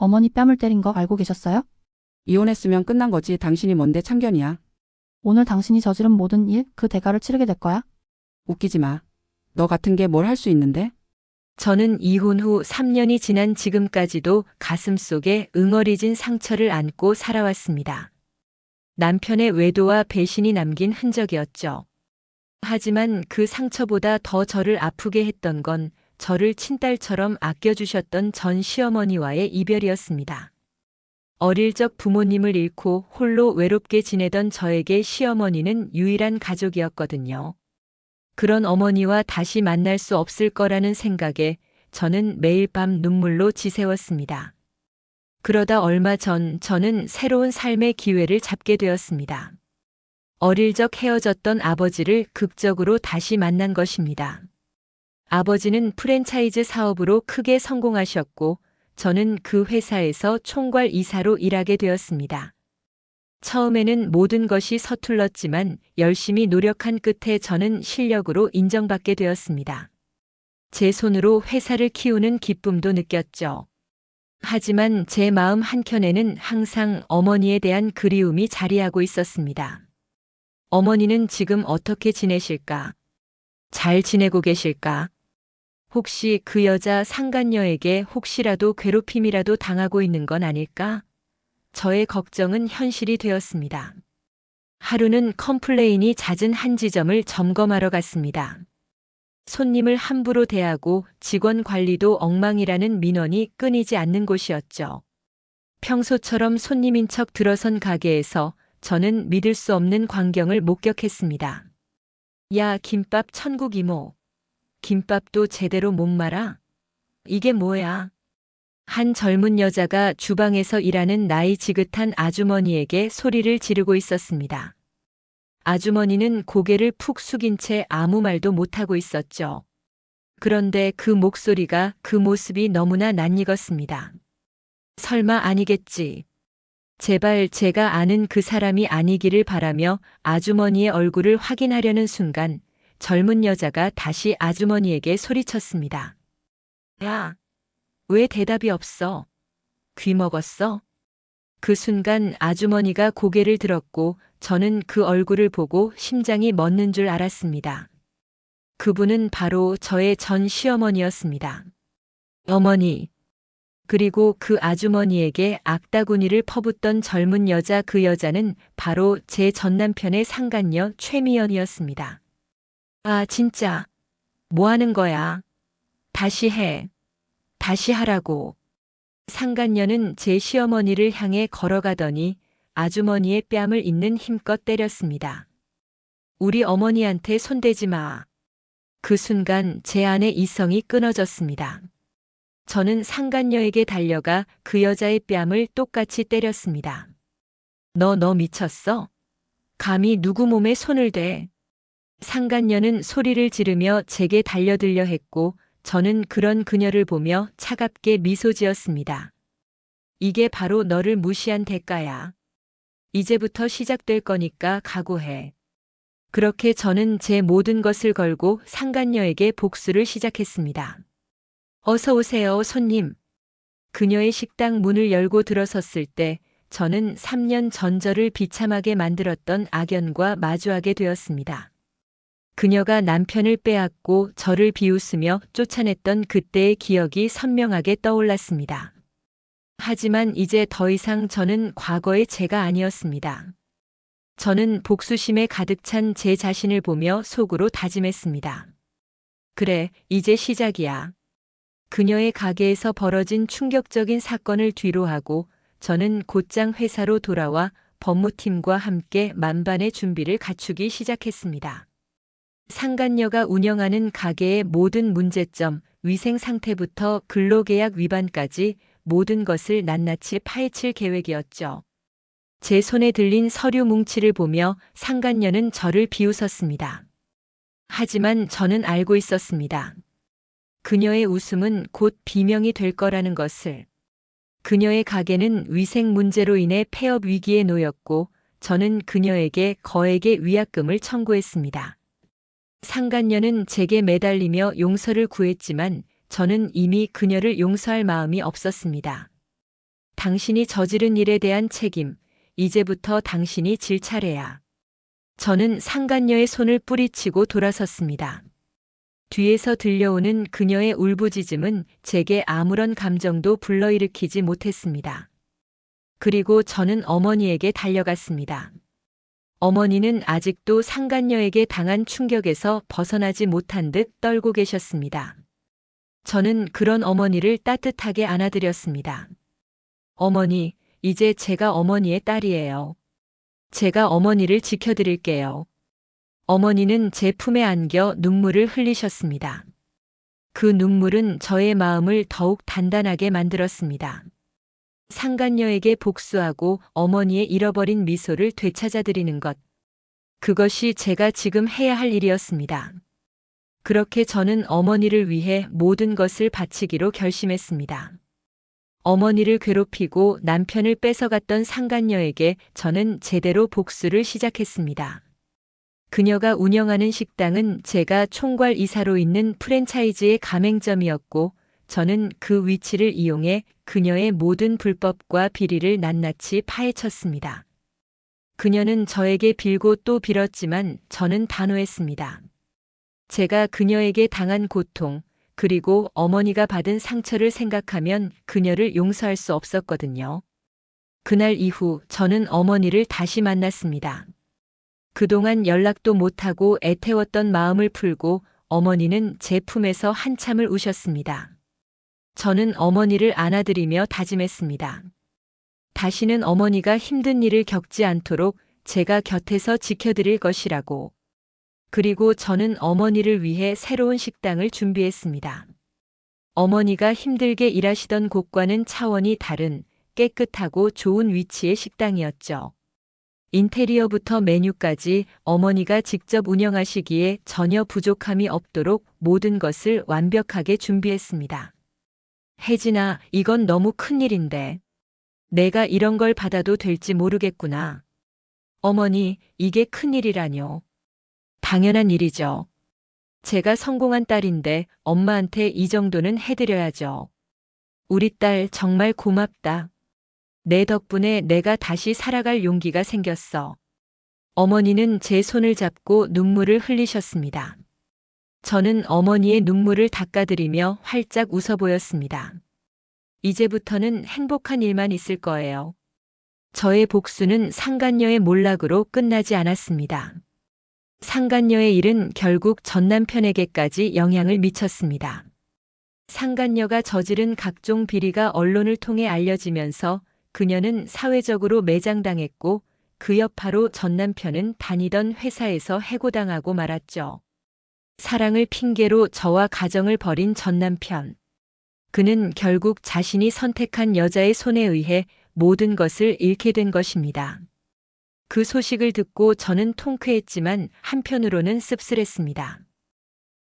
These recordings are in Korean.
어머니 뺨을 때린 거 알고 계셨어요? 이혼했으면 끝난 거지. 당신이 뭔데 참견이야. 오늘 당신이 저지른 모든 일, 그 대가를 치르게 될 거야. 웃기지 마. 너 같은 게 뭘 할 수 있는데? 저는 이혼 후 3년이 지난 지금까지도 가슴속에 응어리진 상처를 안고 살아왔습니다. 남편의 외도와 배신이 남긴 흔적이었죠. 하지만 그 상처보다 더 저를 아프게 했던 건 저를 친딸처럼 아껴주셨던 전 시어머니와의 이별이었습니다. 어릴 적 부모님을 잃고 홀로 외롭게 지내던 저에게 시어머니는 유일한 가족이었거든요. 그런 어머니와 다시 만날 수 없을 거라는 생각에 저는 매일 밤 눈물로 지새웠습니다. 그러다 얼마 전 저는 새로운 삶의 기회를 잡게 되었습니다. 어릴 적 헤어졌던 아버지를 극적으로 다시 만난 것입니다. 아버지는 프랜차이즈 사업으로 크게 성공하셨고 저는 그 회사에서 총괄 이사로 일하게 되었습니다. 처음에는 모든 것이 서툴렀지만 열심히 노력한 끝에 저는 실력으로 인정받게 되었습니다. 제 손으로 회사를 키우는 기쁨도 느꼈죠. 하지만 제 마음 한켠에는 항상 어머니에 대한 그리움이 자리하고 있었습니다. 어머니는 지금 어떻게 지내실까? 잘 지내고 계실까? 혹시 그 여자 상간녀에게 혹시라도 괴롭힘이라도 당하고 있는 건 아닐까? 저의 걱정은 현실이 되었습니다. 하루는 컴플레인이 잦은 한 지점을 점검하러 갔습니다. 손님을 함부로 대하고 직원 관리도 엉망이라는 민원이 끊이지 않는 곳이었죠. 평소처럼 손님인 척 들어선 가게에서 저는 믿을 수 없는 광경을 목격했습니다. 야, 김밥 천국 이모. 김밥도 제대로 못 말아? 이게 뭐야? 한 젊은 여자가 주방에서 일하는 나이 지긋한 아주머니에게 소리를 지르고 있었습니다. 아주머니는 고개를 푹 숙인 채 아무 말도 못하고 있었죠. 그런데 그 목소리가, 그 모습이 너무나 낯익었습니다. 설마 아니겠지. 제발 제가 아는 그 사람이 아니기를 바라며 아주머니의 얼굴을 확인하려는 순간 젊은 여자가 다시 아주머니에게 소리쳤습니다. 야, 왜 대답이 없어? 귀 먹었어? 그 순간 아주머니가 고개를 들었고 저는 그 얼굴을 보고 심장이 멎는 줄 알았습니다. 그분은 바로 저의 전 시어머니였습니다. 어머니. 그리고 그 아주머니에게 악다구니를 퍼붓던 젊은 여자, 그 여자는 바로 제 전남편의 상간녀 최미연이었습니다. 아, 진짜. 뭐 하는 거야? 다시 해. 다시 하라고. 상간녀는 제 시어머니를 향해 걸어가더니 아주머니의 뺨을 있는 힘껏 때렸습니다. 우리 어머니한테 손대지 마. 그 순간 제 안의 이성이 끊어졌습니다. 저는 상간녀에게 달려가 그 여자의 뺨을 똑같이 때렸습니다. 너 미쳤어? 감히 누구 몸에 손을 대? 상간녀는 소리를 지르며 제게 달려들려 했고 저는 그런 그녀를 보며 차갑게 미소 지었습니다. 이게 바로 너를 무시한 대가야. 이제부터 시작될 거니까 각오해. 그렇게 저는 제 모든 것을 걸고 상간녀에게 복수를 시작했습니다. 어서 오세요, 손님. 그녀의 식당 문을 열고 들어섰을 때 저는 3년 전 저를 비참하게 만들었던 악연과 마주하게 되었습니다. 그녀가 남편을 빼앗고 저를 비웃으며 쫓아냈던 그때의 기억이 선명하게 떠올랐습니다. 하지만 이제 더 이상 저는 과거의 제가 아니었습니다. 저는 복수심에 가득 찬 제 자신을 보며 속으로 다짐했습니다. 그래, 이제 시작이야. 그녀의 가게에서 벌어진 충격적인 사건을 뒤로하고 저는 곧장 회사로 돌아와 법무팀과 함께 만반의 준비를 갖추기 시작했습니다. 상간녀가 운영하는 가게의 모든 문제점, 위생 상태부터 근로계약 위반까지 모든 것을 낱낱이 파헤칠 계획이었죠. 제 손에 들린 서류 뭉치를 보며 상간녀는 저를 비웃었습니다. 하지만 저는 알고 있었습니다. 그녀의 웃음은 곧 비명이 될 거라는 것을. 그녀의 가게는 위생 문제로 인해 폐업 위기에 놓였고 저는 그녀에게 거액의 위약금을 청구했습니다. 상간녀는 제게 매달리며 용서를 구했지만 저는 이미 그녀를 용서할 마음이 없었습니다. 당신이 저지른 일에 대한 책임, 이제부터 당신이 질 차례야. 저는 상간녀의 손을 뿌리치고 돌아섰습니다. 뒤에서 들려오는 그녀의 울부짖음은 제게 아무런 감정도 불러일으키지 못했습니다. 그리고 저는 어머니에게 달려갔습니다. 어머니는 아직도 상간녀에게 당한 충격에서 벗어나지 못한 듯 떨고 계셨습니다. 저는 그런 어머니를 따뜻하게 안아드렸습니다. 어머니, 이제 제가 어머니의 딸이에요. 제가 어머니를 지켜드릴게요. 어머니는 제 품에 안겨 눈물을 흘리셨습니다. 그 눈물은 저의 마음을 더욱 단단하게 만들었습니다. 상간녀에게 복수하고 어머니의 잃어버린 미소를 되찾아드리는 것. 그것이 제가 지금 해야 할 일이었습니다. 그렇게 저는 어머니를 위해 모든 것을 바치기로 결심했습니다. 어머니를 괴롭히고 남편을 뺏어갔던 상간녀에게 저는 제대로 복수를 시작했습니다. 그녀가 운영하는 식당은 제가 총괄 이사로 있는 프랜차이즈의 가맹점이었고, 저는 그 위치를 이용해 그녀의 모든 불법과 비리를 낱낱이 파헤쳤습니다. 그녀는 저에게 빌고 또 빌었지만 저는 단호했습니다. 제가 그녀에게 당한 고통, 그리고 어머니가 받은 상처를 생각하면 그녀를 용서할 수 없었거든요. 그날 이후 저는 어머니를 다시 만났습니다. 그동안 연락도 못하고 애태웠던 마음을 풀고 어머니는 제 품에서 한참을 우셨습니다. 저는 어머니를 안아드리며 다짐했습니다. 다시는 어머니가 힘든 일을 겪지 않도록 제가 곁에서 지켜드릴 것이라고. 그리고 저는 어머니를 위해 새로운 식당을 준비했습니다. 어머니가 힘들게 일하시던 곳과는 차원이 다른 깨끗하고 좋은 위치의 식당이었죠. 인테리어부터 메뉴까지 어머니가 직접 운영하시기에 전혀 부족함이 없도록 모든 것을 완벽하게 준비했습니다. 혜진아, 이건 너무 큰일인데. 내가 이런 걸 받아도 될지 모르겠구나. 어머니, 이게 큰일이라뇨. 당연한 일이죠. 제가 성공한 딸인데 엄마한테 이 정도는 해드려야죠. 우리 딸 정말 고맙다. 내 덕분에 내가 다시 살아갈 용기가 생겼어. 어머니는 제 손을 잡고 눈물을 흘리셨습니다. 저는 어머니의 눈물을 닦아드리며 활짝 웃어 보였습니다. 이제부터는 행복한 일만 있을 거예요. 저의 복수는 상간녀의 몰락으로 끝나지 않았습니다. 상간녀의 일은 결국 전 남편에게까지 영향을 미쳤습니다. 상간녀가 저지른 각종 비리가 언론을 통해 알려지면서 그녀는 사회적으로 매장당했고, 그 여파로 전 남편은 다니던 회사에서 해고당하고 말았죠. 사랑을 핑계로 저와 가정을 벌인 전 남편. 그는 결국 자신이 선택한 여자의 손에 의해 모든 것을 잃게 된 것입니다. 그 소식을 듣고 저는 통쾌했지만 한편으로는 씁쓸했습니다.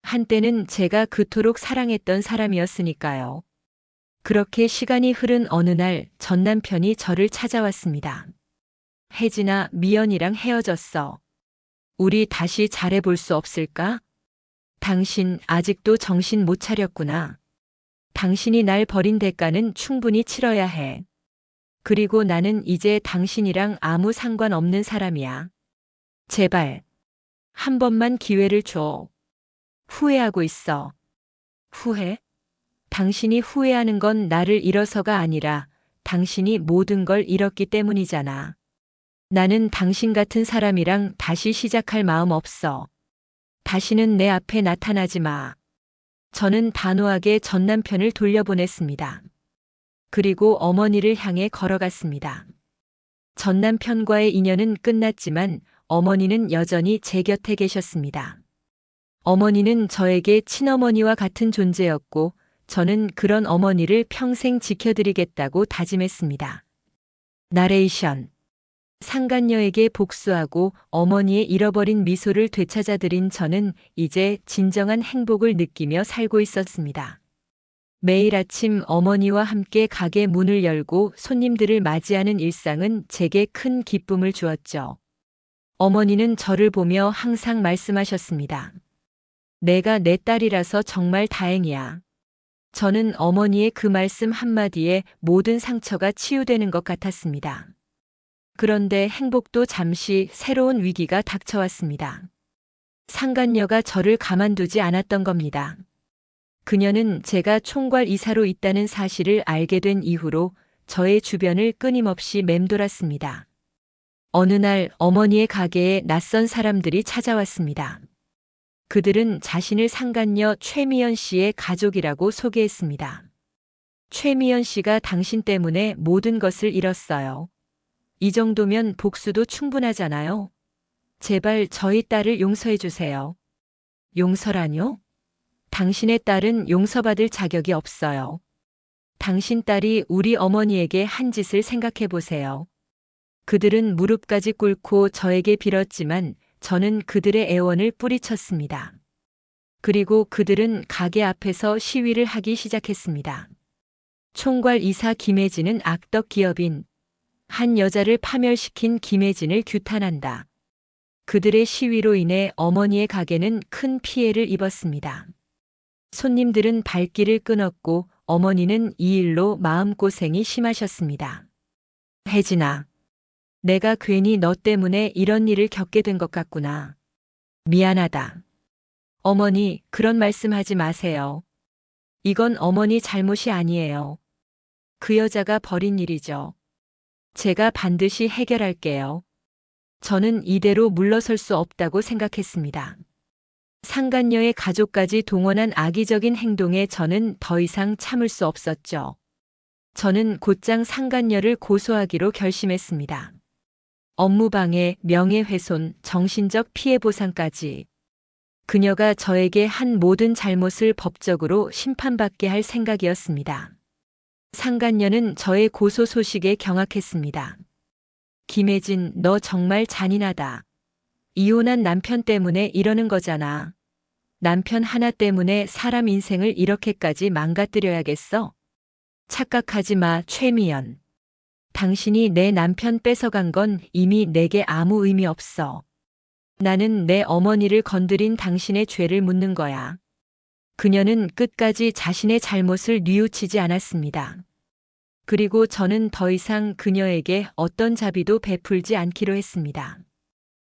한때는 제가 그토록 사랑했던 사람이었으니까요. 그렇게 시간이 흐른 어느 날 전 남편이 저를 찾아왔습니다. 혜진아, 미연이랑 헤어졌어. 우리 다시 잘해볼 수 없을까? 당신 아직도 정신 못 차렸구나. 당신이 날 버린 대가는 충분히 치러야 해. 그리고 나는 이제 당신이랑 아무 상관없는 사람이야. 제발, 한 번만 기회를 줘. 후회하고 있어. 후회? 당신이 후회하는 건 나를 잃어서가 아니라 당신이 모든 걸 잃었기 때문이잖아. 나는 당신 같은 사람이랑 다시 시작할 마음 없어. 다시는 내 앞에 나타나지 마. 저는 단호하게 전 남편을 돌려보냈습니다. 그리고 어머니를 향해 걸어갔습니다. 전 남편과의 인연은 끝났지만 어머니는 여전히 제 곁에 계셨습니다. 어머니는 저에게 친어머니와 같은 존재였고, 저는 그런 어머니를 평생 지켜드리겠다고 다짐했습니다. 나레이션. 상간녀에게 복수하고 어머니의 잃어버린 미소를 되찾아드린 저는 이제 진정한 행복을 느끼며 살고 있었습니다. 매일 아침 어머니와 함께 가게 문을 열고 손님들을 맞이하는 일상은 제게 큰 기쁨을 주었죠. 어머니는 저를 보며 항상 말씀하셨습니다. 내가 내 딸이라서 정말 다행이야. 저는 어머니의 그 말씀 한마디에 모든 상처가 치유되는 것 같았습니다. 그런데 행복도 잠시 새로운 위기가 닥쳐왔습니다. 상간녀가 저를 가만두지 않았던 겁니다. 그녀는 제가 총괄 이사로 있다는 사실을 알게 된 이후로 저의 주변을 끊임없이 맴돌았습니다. 어느 날 어머니의 가게에 낯선 사람들이 찾아왔습니다. 그들은 자신을 상간녀 최미연 씨의 가족이라고 소개했습니다. 최미연 씨가 당신 때문에 모든 것을 잃었어요. 이 정도면 복수도 충분하잖아요. 제발 저희 딸을 용서해 주세요. 용서라뇨? 당신의 딸은 용서받을 자격이 없어요. 당신 딸이 우리 어머니에게 한 짓을 생각해 보세요. 그들은 무릎까지 꿇고 저에게 빌었지만 저는 그들의 애원을 뿌리쳤습니다. 그리고 그들은 가게 앞에서 시위를 하기 시작했습니다. 총괄 이사 김혜진은 악덕 기업인, 한 여자를 파멸시킨 김혜진을 규탄한다. 그들의 시위로 인해 어머니의 가게는 큰 피해를 입었습니다. 손님들은 발길을 끊었고 어머니는 이 일로 마음고생이 심하셨습니다. 혜진아, 내가 괜히 너 때문에 이런 일을 겪게 된 것 같구나. 미안하다. 어머니, 그런 말씀하지 마세요. 이건 어머니 잘못이 아니에요. 그 여자가 벌인 일이죠. 제가 반드시 해결할게요. 저는 이대로 물러설 수 없다고 생각했습니다. 상간녀의 가족까지 동원한 악의적인 행동에 저는 더 이상 참을 수 없었죠. 저는 곧장 상간녀를 고소하기로 결심했습니다. 업무방해, 명예훼손, 정신적 피해 보상까지. 그녀가 저에게 한 모든 잘못을 법적으로 심판받게 할 생각이었습니다. 상간녀는 저의 고소 소식에 경악했습니다. 김혜진, 너 정말 잔인하다. 이혼한 남편 때문에 이러는 거잖아. 남편 하나 때문에 사람 인생을 이렇게까지 망가뜨려야겠어? 착각하지 마, 최미연. 당신이 내 남편 뺏어간 건 이미 내게 아무 의미 없어. 나는 내 어머니를 건드린 당신의 죄를 묻는 거야. 그녀는 끝까지 자신의 잘못을 뉘우치지 않았습니다. 그리고 저는 더 이상 그녀에게 어떤 자비도 베풀지 않기로 했습니다.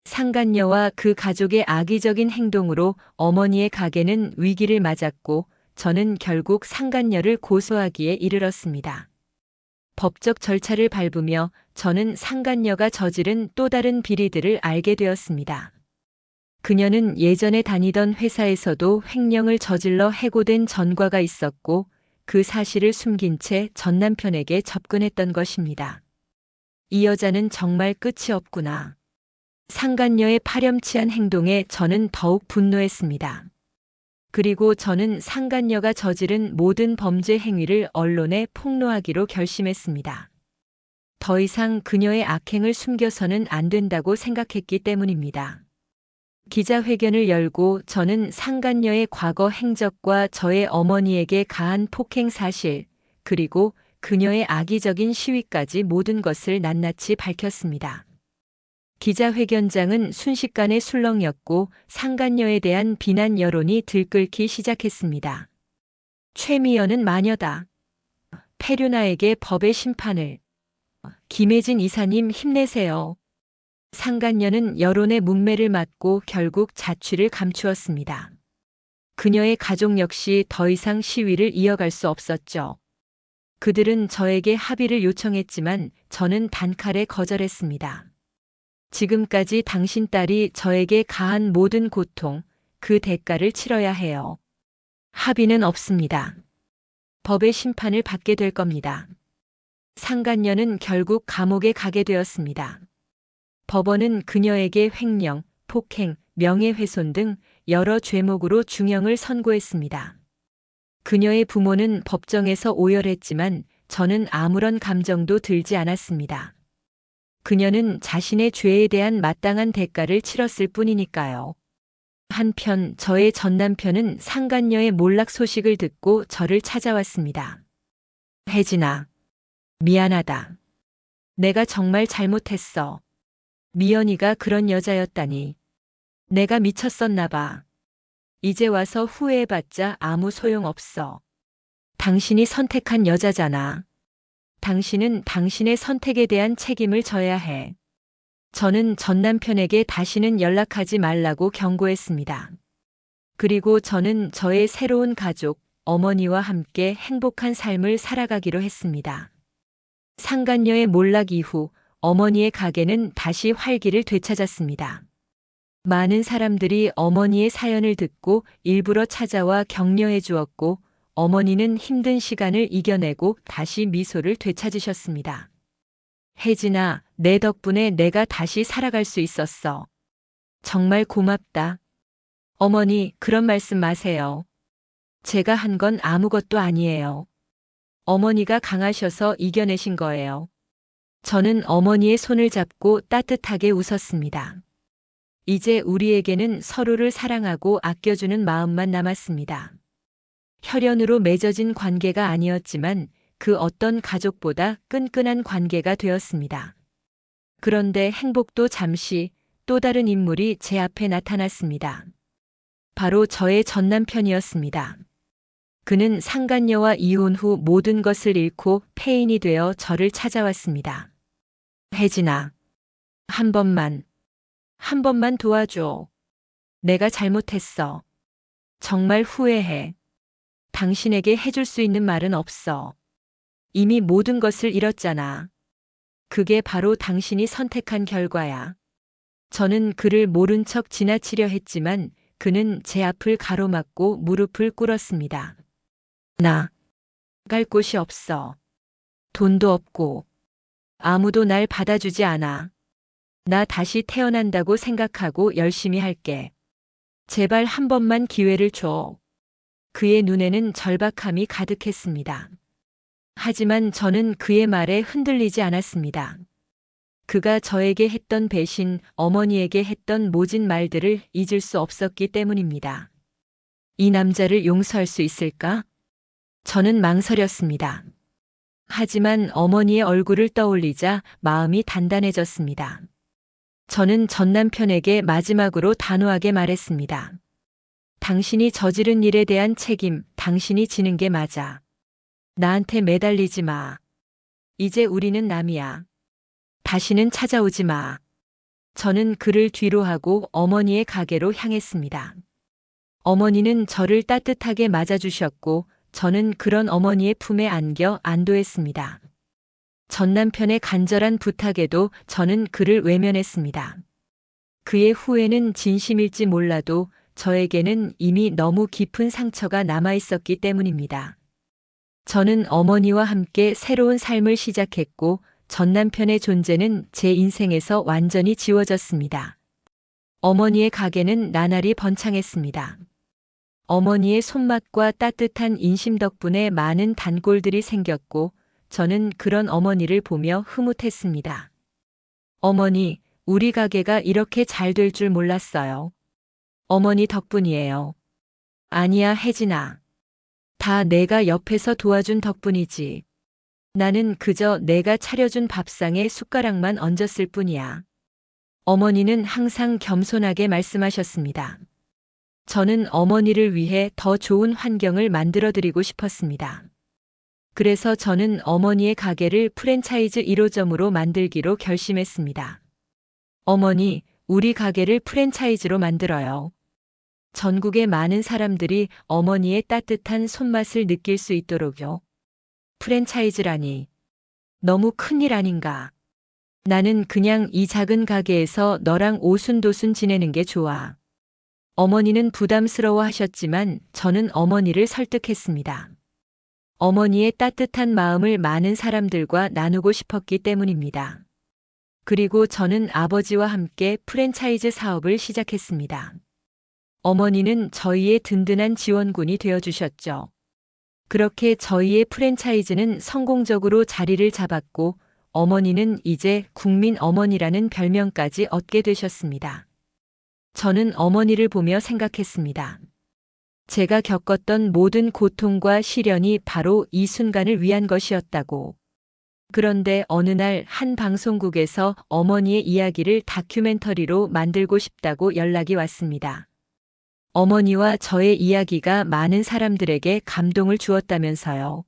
상간녀와 그 가족의 악의적인 행동으로 어머니의 가게는 위기를 맞았고 저는 결국 상간녀를 고소하기에 이르렀습니다. 법적 절차를 밟으며 저는 상간녀가 저지른 또 다른 비리들을 알게 되었습니다. 그녀는 예전에 다니던 회사에서도 횡령을 저질러 해고된 전과가 있었고 그 사실을 숨긴 채 전 남편에게 접근했던 것입니다. 이 여자는 정말 끝이 없구나. 상간녀의 파렴치한 행동에 저는 더욱 분노했습니다. 그리고 저는 상간녀가 저지른 모든 범죄 행위를 언론에 폭로하기로 결심했습니다. 더 이상 그녀의 악행을 숨겨서는 안 된다고 생각했기 때문입니다. 기자회견을 열고 저는 상간녀의 과거 행적과 저의 어머니에게 가한 폭행 사실, 그리고 그녀의 악의적인 시위까지 모든 것을 낱낱이 밝혔습니다. 기자회견장은 순식간에 술렁였고 상간녀에 대한 비난 여론이 들끓기 시작했습니다. 최미연은 마녀다. 페류나에게 법의 심판을. 김혜진 이사님 힘내세요. 상간녀는 여론의 문매를 맞고 결국 자취를 감추었습니다. 그녀의 가족 역시 더 이상 시위를 이어갈 수 없었죠. 그들은 저에게 합의를 요청했지만 저는 단칼에 거절했습니다. 지금까지 당신 딸이 저에게 가한 모든 고통, 그 대가를 치러야 해요. 합의는 없습니다. 법의 심판을 받게 될 겁니다. 상간녀는 결국 감옥에 가게 되었습니다. 법원은 그녀에게 횡령, 폭행, 명예훼손 등 여러 죄목으로 중형을 선고했습니다. 그녀의 부모는 법정에서 오열했지만 저는 아무런 감정도 들지 않았습니다. 그녀는 자신의 죄에 대한 마땅한 대가를 치렀을 뿐이니까요. 한편 저의 전 남편은 상간녀의 몰락 소식을 듣고 저를 찾아왔습니다. 혜진아, 미안하다. 내가 정말 잘못했어. 미연이가 그런 여자였다니. 내가 미쳤었나 봐. 이제 와서 후회해봤자 아무 소용없어. 당신이 선택한 여자잖아. 당신은 당신의 선택에 대한 책임을 져야 해. 저는 전 남편에게 다시는 연락하지 말라고 경고했습니다. 그리고 저는 저의 새로운 가족, 어머니와 함께 행복한 삶을 살아가기로 했습니다. 상간녀의 몰락 이후 어머니의 가게는 다시 활기를 되찾았습니다. 많은 사람들이 어머니의 사연을 듣고 일부러 찾아와 격려해 주었고, 어머니는 힘든 시간을 이겨내고 다시 미소를 되찾으셨습니다. 혜진아, 내 덕분에 내가 다시 살아갈 수 있었어. 정말 고맙다. 어머니, 그런 말씀 마세요. 제가 한 건 아무것도 아니에요. 어머니가 강하셔서 이겨내신 거예요. 저는 어머니의 손을 잡고 따뜻하게 웃었습니다. 이제 우리에게는 서로를 사랑하고 아껴주는 마음만 남았습니다. 혈연으로 맺어진 관계가 아니었지만 그 어떤 가족보다 끈끈한 관계가 되었습니다. 그런데 행복도 잠시 또 다른 인물이 제 앞에 나타났습니다. 바로 저의 전 남편이었습니다. 그는 상간녀와 이혼 후 모든 것을 잃고 폐인이 되어 저를 찾아왔습니다. 혜진아, 한 번만 도와줘. 내가 잘못했어. 정말 후회해. 당신에게 해줄 수 있는 말은 없어. 이미 모든 것을 잃었잖아. 그게 바로 당신이 선택한 결과야. 저는 그를 모른 척 지나치려 했지만 그는 제 앞을 가로막고 무릎을 꿇었습니다. 나 갈 곳이 없어. 돈도 없고 아무도 날 받아주지 않아. 나 다시 태어난다고 생각하고 열심히 할게. 제발 한 번만 기회를 줘. 그의 눈에는 절박함이 가득했습니다. 하지만 저는 그의 말에 흔들리지 않았습니다. 그가 저에게 했던 배신, 어머니에게 했던 모진 말들을 잊을 수 없었기 때문입니다. 이 남자를 용서할 수 있을까? 저는 망설였습니다. 하지만 어머니의 얼굴을 떠올리자 마음이 단단해졌습니다. 저는 전 남편에게 마지막으로 단호하게 말했습니다. 당신이 저지른 일에 대한 책임, 당신이 지는 게 맞아. 나한테 매달리지 마. 이제 우리는 남이야. 다시는 찾아오지 마. 저는 그를 뒤로 하고 어머니의 가게로 향했습니다. 어머니는 저를 따뜻하게 맞아주셨고, 저는 그런 어머니의 품에 안겨 안도했습니다. 전 남편의 간절한 부탁에도 저는 그를 외면했습니다. 그의 후회는 진심일지 몰라도 저에게는 이미 너무 깊은 상처가 남아 있었기 때문입니다. 저는 어머니와 함께 새로운 삶을 시작했고, 전 남편의 존재는 제 인생에서 완전히 지워졌습니다. 어머니의 가게는 나날이 번창했습니다. 어머니의 손맛과 따뜻한 인심 덕분에 많은 단골들이 생겼고, 저는 그런 어머니를 보며 흐뭇했습니다. 어머니, 우리 가게가 이렇게 잘 될 줄 몰랐어요. 어머니 덕분이에요. 아니야, 혜진아. 다 내가 옆에서 도와준 덕분이지. 나는 그저 내가 차려준 밥상에 숟가락만 얹었을 뿐이야. 어머니는 항상 겸손하게 말씀하셨습니다. 저는 어머니를 위해 더 좋은 환경을 만들어드리고 싶었습니다. 그래서 저는 어머니의 가게를 프랜차이즈 1호점으로 만들기로 결심했습니다. 어머니, 우리 가게를 프랜차이즈로 만들어요. 전국의 많은 사람들이 어머니의 따뜻한 손맛을 느낄 수 있도록요. 프랜차이즈라니. 너무 큰일 아닌가. 나는 그냥 이 작은 가게에서 너랑 오순도순 지내는 게 좋아. 어머니는 부담스러워 하셨지만 저는 어머니를 설득했습니다. 어머니의 따뜻한 마음을 많은 사람들과 나누고 싶었기 때문입니다. 그리고 저는 아버지와 함께 프랜차이즈 사업을 시작했습니다. 어머니는 저희의 든든한 지원군이 되어주셨죠. 그렇게 저희의 프랜차이즈는 성공적으로 자리를 잡았고, 어머니는 이제 국민 어머니라는 별명까지 얻게 되셨습니다. 저는 어머니를 보며 생각했습니다. 제가 겪었던 모든 고통과 시련이 바로 이 순간을 위한 것이었다고. 그런데 어느 날 한 방송국에서 어머니의 이야기를 다큐멘터리로 만들고 싶다고 연락이 왔습니다. 어머니와 저의 이야기가 많은 사람들에게 감동을 주었다면서요.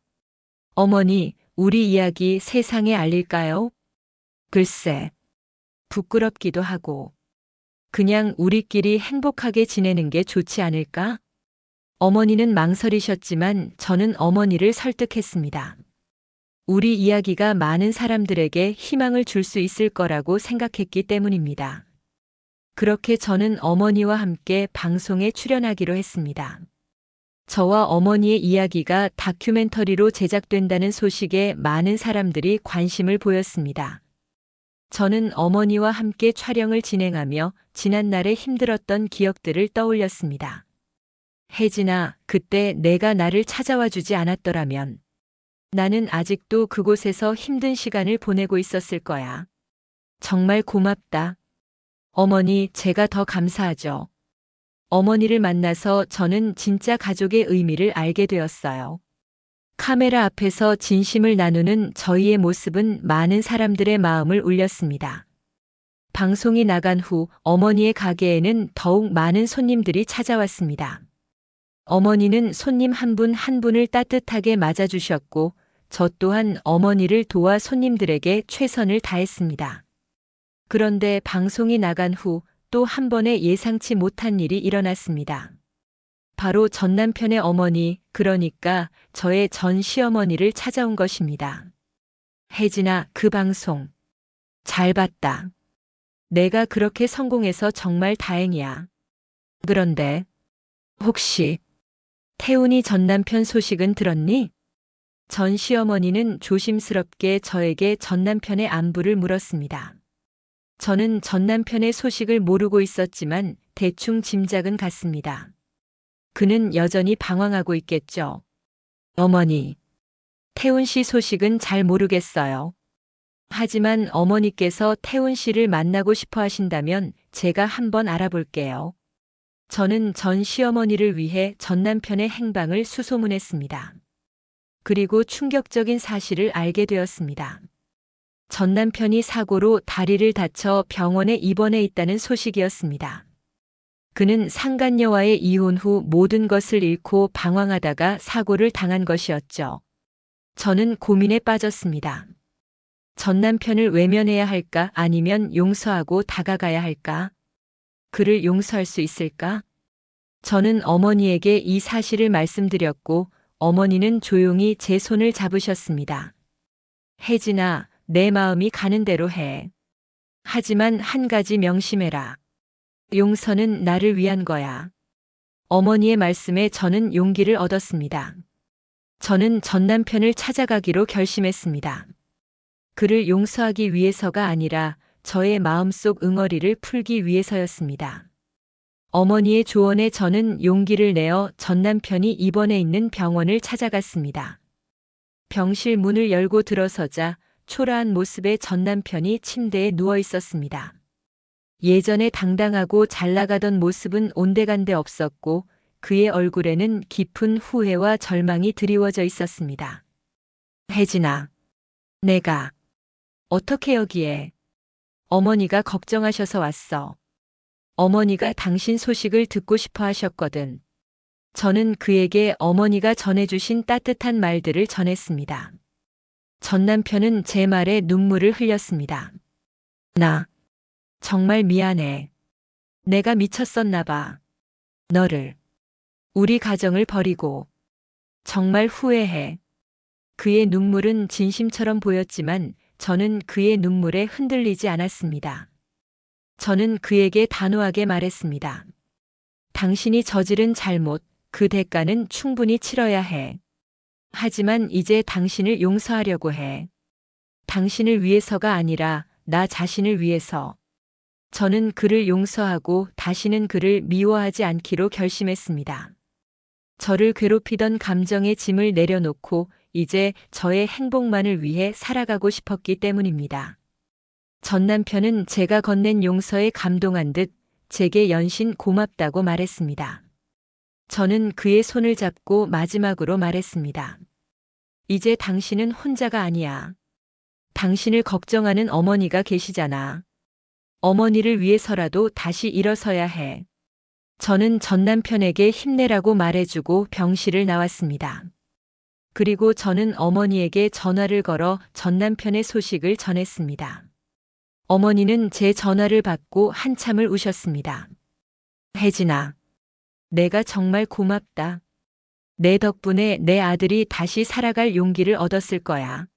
어머니, 우리 이야기 세상에 알릴까요? 글쎄, 부끄럽기도 하고, 그냥 우리끼리 행복하게 지내는 게 좋지 않을까? 어머니는 망설이셨지만 저는 어머니를 설득했습니다. 우리 이야기가 많은 사람들에게 희망을 줄 수 있을 거라고 생각했기 때문입니다. 그렇게 저는 어머니와 함께 방송에 출연하기로 했습니다. 저와 어머니의 이야기가 다큐멘터리로 제작된다는 소식에 많은 사람들이 관심을 보였습니다. 저는 어머니와 함께 촬영을 진행하며 지난날의 힘들었던 기억들을 떠올렸습니다. 혜진아, 그때 내가 나를 찾아와 주지 않았더라면 나는 아직도 그곳에서 힘든 시간을 보내고 있었을 거야. 정말 고맙다. 어머니, 제가 더 감사하죠. 어머니를 만나서 저는 진짜 가족의 의미를 알게 되었어요. 카메라 앞에서 진심을 나누는 저희의 모습은 많은 사람들의 마음을 울렸습니다. 방송이 나간 후 어머니의 가게에는 더욱 많은 손님들이 찾아왔습니다. 어머니는 손님 한 분 한 분을 따뜻하게 맞아주셨고, 저 또한 어머니를 도와 손님들에게 최선을 다했습니다. 그런데 방송이 나간 후 또 한 번의 예상치 못한 일이 일어났습니다. 바로 전 남편의 어머니, 그러니까 저의 전 시어머니를 찾아온 것입니다. 혜진아, 그 방송 잘 봤다. 내가 그렇게 성공해서 정말 다행이야. 그런데 혹시 태훈이 전 남편 소식은 들었니? 전 시어머니는 조심스럽게 저에게 전 남편의 안부를 물었습니다. 저는 전 남편의 소식을 모르고 있었지만 대충 짐작은 갔습니다. 그는 여전히 방황하고 있겠죠. 어머니, 태훈 씨 소식은 잘 모르겠어요. 하지만 어머니께서 태훈 씨를 만나고 싶어 하신다면 제가 한번 알아볼게요. 저는 전 시어머니를 위해 전 남편의 행방을 수소문했습니다. 그리고 충격적인 사실을 알게 되었습니다. 전 남편이 사고로 다리를 다쳐 병원에 입원해 있다는 소식이었습니다. 그는 상간녀와의 이혼 후 모든 것을 잃고 방황하다가 사고를 당한 것이었죠. 저는 고민에 빠졌습니다. 전 남편을 외면해야 할까 아니면 용서하고 다가가야 할까? 그를 용서할 수 있을까? 저는 어머니에게 이 사실을 말씀드렸고 어머니는 조용히 제 손을 잡으셨습니다. 혜진아, 내 마음이 가는 대로 해. 하지만 한 가지 명심해라. 용서는 나를 위한 거야. 어머니의 말씀에 저는 용기를 얻었습니다. 저는 전 남편을 찾아가기로 결심했습니다. 그를 용서하기 위해서가 아니라 저의 마음속 응어리를 풀기 위해서였습니다. 어머니의 조언에 저는 용기를 내어 전 남편이 입원해 있는 병원을 찾아갔습니다. 병실 문을 열고 들어서자 초라한 모습의 전 남편이 침대에 누워 있었습니다. 예전에 당당하고 잘 나가던 모습은 온데간데 없었고 그의 얼굴에는 깊은 후회와 절망이 드리워져 있었습니다. 혜진아, 내가 어떻게 여기에? 어머니가 걱정하셔서 왔어. 어머니가 당신 소식을 듣고 싶어 하셨거든. 저는 그에게 어머니가 전해주신 따뜻한 말들을 전했습니다. 전 남편은 제 말에 눈물을 흘렸습니다. 나 정말 미안해. 내가 미쳤었나 봐. 너를, 우리 가정을 버리고 정말 후회해. 그의 눈물은 진심처럼 보였지만 저는 그의 눈물에 흔들리지 않았습니다. 저는 그에게 단호하게 말했습니다. 당신이 저지른 잘못, 그 대가는 충분히 치러야 해. 하지만 이제 당신을 용서하려고 해. 당신을 위해서가 아니라 나 자신을 위해서. 저는 그를 용서하고 다시는 그를 미워하지 않기로 결심했습니다. 저를 괴롭히던 감정의 짐을 내려놓고 이제 저의 행복만을 위해 살아가고 싶었기 때문입니다. 전 남편은 제가 건넨 용서에 감동한 듯 제게 연신 고맙다고 말했습니다. 저는 그의 손을 잡고 마지막으로 말했습니다. 이제 당신은 혼자가 아니야. 당신을 걱정하는 어머니가 계시잖아. 어머니를 위해서라도 다시 일어서야 해. 저는 전 남편에게 힘내라고 말해주고 병실을 나왔습니다. 그리고 저는 어머니에게 전화를 걸어 전 남편의 소식을 전했습니다. 어머니는 제 전화를 받고 한참을 우셨습니다. 혜진아, 내가 정말 고맙다. 내 덕분에 내 아들이 다시 살아갈 용기를 얻었을 거야.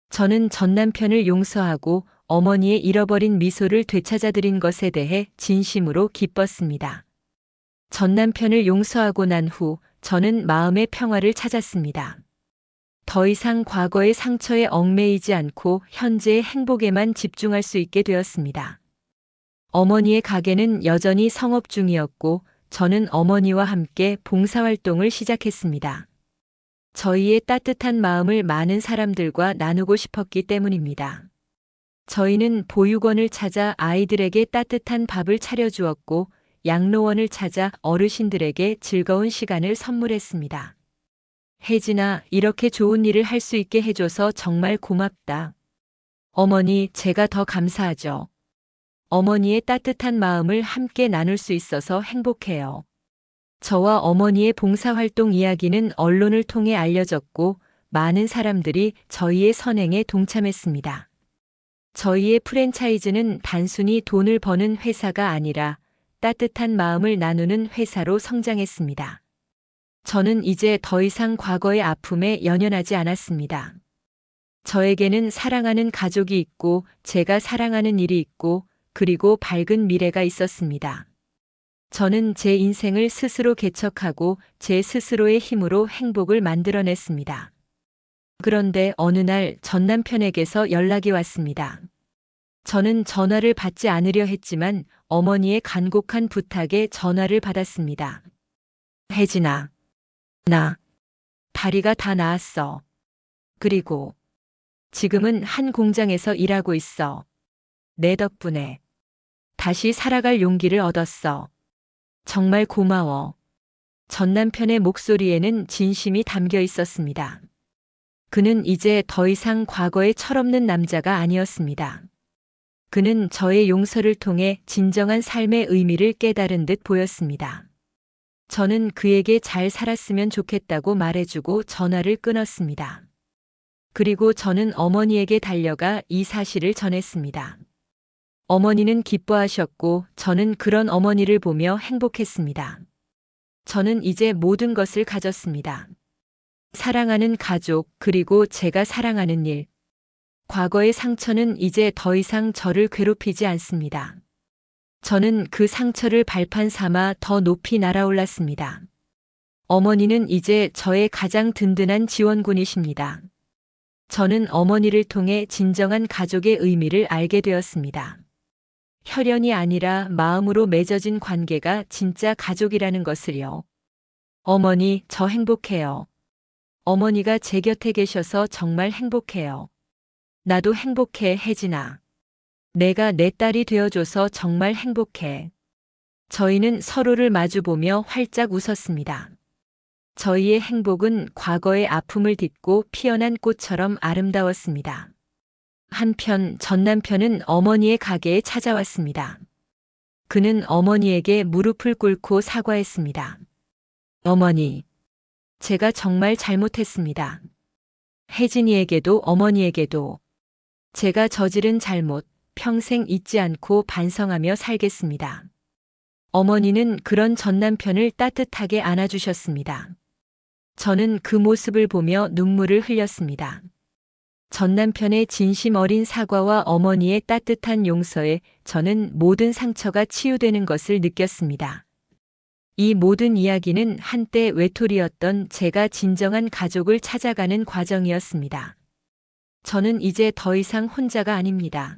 저는 전 남편을 용서하고 어머니의 잃어버린 미소를 되찾아드린 것에 대해 진심으로 기뻤습니다. 전 남편을 용서하고 난 후 저는 마음의 평화를 찾았습니다. 더 이상 과거의 상처에 얽매이지 않고 현재의 행복에만 집중할 수 있게 되었습니다. 어머니의 가게는 여전히 성업 중이었고 저는 어머니와 함께 봉사활동을 시작했습니다. 저희의 따뜻한 마음을 많은 사람들과 나누고 싶었기 때문입니다. 저희는 보육원을 찾아 아이들에게 따뜻한 밥을 차려주었고 양로원을 찾아 어르신들에게 즐거운 시간을 선물했습니다. 혜진아, 이렇게 좋은 일을 할 수 있게 해줘서 정말 고맙다. 어머니, 제가 더 감사하죠. 어머니의 따뜻한 마음을 함께 나눌 수 있어서 행복해요. 저와 어머니의 봉사활동 이야기는 언론을 통해 알려졌고 많은 사람들이 저희의 선행에 동참했습니다. 저희의 프랜차이즈는 단순히 돈을 버는 회사가 아니라 따뜻한 마음을 나누는 회사로 성장했습니다. 저는 이제 더 이상 과거의 아픔에 연연하지 않았습니다. 저에게는 사랑하는 가족이 있고 제가 사랑하는 일이 있고 그리고 밝은 미래가 있었습니다. 저는 제 인생을 스스로 개척하고 제 스스로의 힘으로 행복을 만들어냈습니다. 그런데 어느 날 전 남편에게서 연락이 왔습니다. 저는 전화를 받지 않으려 했지만 어머니의 간곡한 부탁에 전화를 받았습니다. 혜진아, 나 다리가 다 나았어. 그리고 지금은 한 공장에서 일하고 있어. 내 덕분에 다시 살아갈 용기를 얻었어. 정말 고마워. 전 남편의 목소리에는 진심이 담겨 있었습니다. 그는 이제 더 이상 과거의 철없는 남자가 아니었습니다. 그는 저의 용서를 통해 진정한 삶의 의미를 깨달은 듯 보였습니다. 저는 그에게 잘 살았으면 좋겠다고 말해주고 전화를 끊었습니다. 그리고 저는 어머니에게 달려가 이 사실을 전했습니다. 어머니는 기뻐하셨고 저는 그런 어머니를 보며 행복했습니다. 저는 이제 모든 것을 가졌습니다. 사랑하는 가족, 그리고 제가 사랑하는 일. 과거의 상처는 이제 더 이상 저를 괴롭히지 않습니다. 저는 그 상처를 발판 삼아 더 높이 날아올랐습니다. 어머니는 이제 저의 가장 든든한 지원군이십니다. 저는 어머니를 통해 진정한 가족의 의미를 알게 되었습니다. 혈연이 아니라 마음으로 맺어진 관계가 진짜 가족이라는 것을요. 어머니, 저 행복해요. 어머니가 제 곁에 계셔서 정말 행복해요. 나도 행복해, 혜진아. 내가 내 딸이 되어줘서 정말 행복해. 저희는 서로를 마주보며 활짝 웃었습니다. 저희의 행복은 과거의 아픔을 딛고 피어난 꽃처럼 아름다웠습니다. 한편 전 남편은 어머니의 가게에 찾아왔습니다. 그는 어머니에게 무릎을 꿇고 사과했습니다. 어머니, 제가 정말 잘못했습니다. 혜진이에게도 어머니에게도 제가 저지른 잘못 평생 잊지 않고 반성하며 살겠습니다. 어머니는 그런 전 남편을 따뜻하게 안아주셨습니다. 저는 그 모습을 보며 눈물을 흘렸습니다. 전 남편의 진심 어린 사과와 어머니의 따뜻한 용서에 저는 모든 상처가 치유되는 것을 느꼈습니다. 이 모든 이야기는 한때 외톨이였던 제가 진정한 가족을 찾아가는 과정이었습니다. 저는 이제 더 이상 혼자가 아닙니다.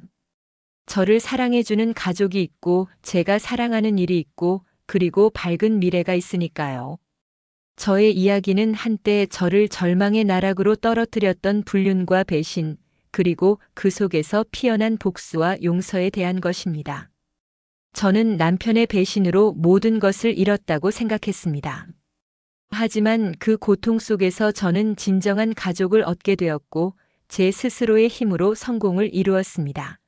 저를 사랑해주는 가족이 있고 제가 사랑하는 일이 있고 그리고 밝은 미래가 있으니까요. 저의 이야기는 한때 저를 절망의 나락으로 떨어뜨렸던 불륜과 배신, 그리고 그 속에서 피어난 복수와 용서에 대한 것입니다. 저는 남편의 배신으로 모든 것을 잃었다고 생각했습니다. 하지만 그 고통 속에서 저는 진정한 가족을 얻게 되었고 제 스스로의 힘으로 성공을 이루었습니다.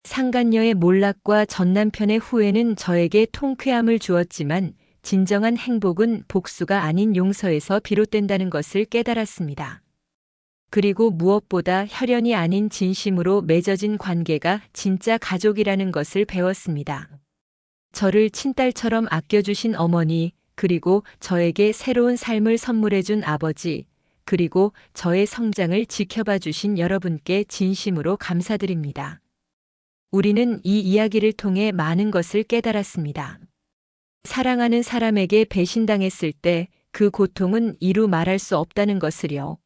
상간녀의 몰락과 전남편의 후회는 저에게 통쾌함을 주었지만 진정한 행복은 복수가 아닌 용서에서 비롯된다는 것을 깨달았습니다. 그리고 무엇보다 혈연이 아닌 진심으로 맺어진 관계가 진짜 가족이라는 것을 배웠습니다. 저를 친딸처럼 아껴주신 어머니, 그리고 저에게 새로운 삶을 선물해준 아버지, 그리고 저의 성장을 지켜봐 주신 여러분께 진심으로 감사드립니다. 우리는 이 이야기를 통해 많은 것을 깨달았습니다. 사랑하는 사람에게 배신당했을 때 그 고통은 이루 말할 수 없다는 것을요.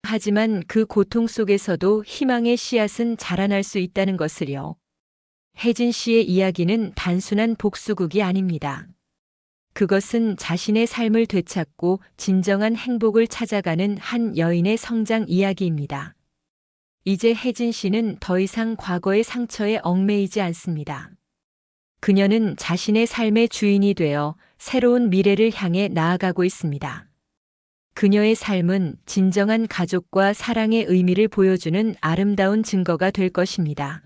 하지만 그 고통 속에서도 희망의 씨앗은 자라날 수 있다는 것을요. 혜진 씨의 이야기는 단순한 복수극이 아닙니다. 그것은 자신의 삶을 되찾고 진정한 행복을 찾아가는 한 여인의 성장 이야기입니다. 이제 혜진 씨는 더 이상 과거의 상처에 얽매이지 않습니다. 그녀는 자신의 삶의 주인이 되어 새로운 미래를 향해 나아가고 있습니다. 그녀의 삶은 진정한 가족과 사랑의 의미를 보여주는 아름다운 증거가 될 것입니다.